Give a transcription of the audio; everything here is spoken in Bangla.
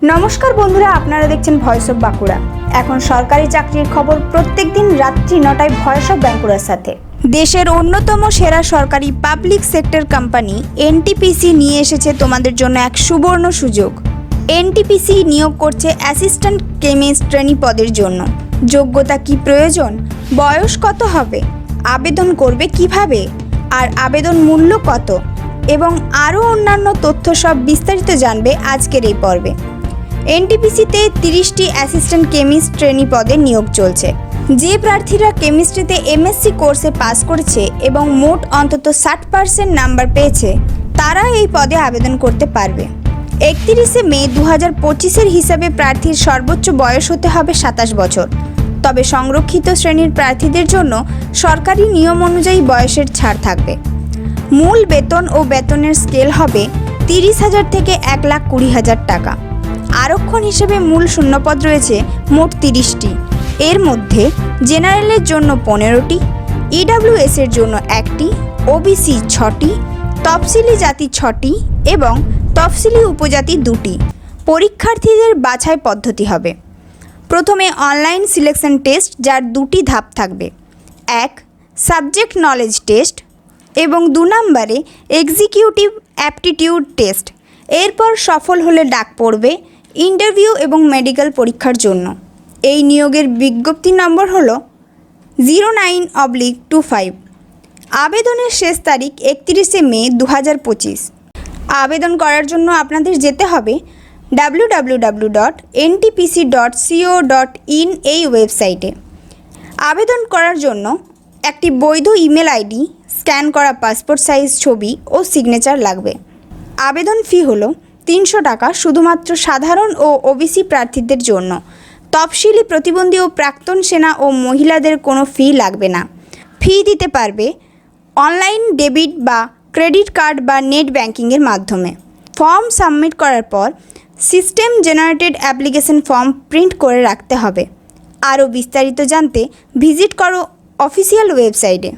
নমস্কার বন্ধুরা, আপনারা দেখছেন ভয়েস অফ বাঁকুড়া। এখন সরকারি চাকরির খবর প্রত্যেকদিন রাত্রি 9টায় ভয়েস অফ বাঁকুড়ার সাথে। দেশের অন্যতম সেরা সরকারি পাবলিক সেক্টর কোম্পানি এনটিপিসি নিয়ে এসেছে তোমাদের জন্য এক সুবর্ণ সুযোগ। এনটিপিসি নিয়োগ করছে অ্যাসিস্ট্যান্ট কেমিস্ট ট্রেনি পদের জন্য। যোগ্যতা কি প্রয়োজন, বয়স কত হবে, আবেদন করবে কিভাবে, আর আবেদন মূল্য কত এবং আরও অন্যান্য তথ্য সব বিস্তারিত জানবে আজকের এই পর্বে। এনটিপিসিতে 30টি অ্যাসিস্ট্যান্ট কেমিস্ট ট্রেনি পদে নিয়োগ চলছে। যে প্রার্থীরা কেমিস্ট্রিতে এমএসসি কোর্সে পাস করেছে এবং মোট অন্তত 60% নাম্বার পেয়েছে তারা এই পদে আবেদন করতে পারবে। 31শে মে 2025-এর হিসাবে প্রার্থীর সর্বোচ্চ বয়স হতে হবে 27 বছর। তবে সংরক্ষিত শ্রেণীর প্রার্থীদের জন্য সরকারি নিয়ম অনুযায়ী বয়সের ছাড় থাকবে। মূল বেতন ও বেতনের স্কেল হবে 30,000 থেকে 1,20,000 টাকা। আরক্ষণ হিসেবে মূল শূন্যপদ রয়েছে মোট 30টি। এর মধ্যে জেনারেলের জন্য 15টি, ইডব্লিউএসের জন্য 1টি, ওবিসি 6টি, তফসিলি জাতি 6টি এবং তফসিলি উপজাতি 2টি। পরীক্ষার্থীদের বাছাই পদ্ধতি হবে প্রথমে অনলাইন সিলেকশন টেস্ট, যার 2টি ধাপ থাকবে। 1. সাবজেক্ট নলেজ টেস্ট এবং 2 নম্বরে এক্সিকিউটিভ অ্যাপটিটিউড টেস্ট। এরপর সফল হলে ডাক পড়বে ইন্টারভিউ এবং মেডিকেল পরীক্ষার জন্য। এই নিয়োগের বিজ্ঞপ্তি নম্বর হলো 09/25। আবেদনের শেষ তারিখ 31শে মে 2025। আবেদন করার জন্য আপনাদের যেতে হবে www.ntpc.co.in এই ওয়েবসাইটে। আবেদন করার জন্য একটি বৈধ ইমেল আইডি, স্ক্যান করা পাসপোর্ট সাইজ ছবি ও সিগনেচার লাগবে। আবেদন ফি হলো 300 টাকা, শুধুমাত্র সাধারণ ও ওবিসি প্রার্থীদের জন্য। তফসিলি প্রতিবন্ধী ও প্রাক্তন সেনা ও মহিলাদের কোনো ফি লাগবে না। ফি দিতে পারবে অনলাইন ডেবিট বা ক্রেডিট কার্ড বা নেট ব্যাংকিংয়ের মাধ্যমে। ফর্ম সাবমিট করার পর system generated application form print করে রাখতে হবে। আরও বিস্তারিত জানতে ভিজিট করো অফিসিয়াল ওয়েবসাইটে।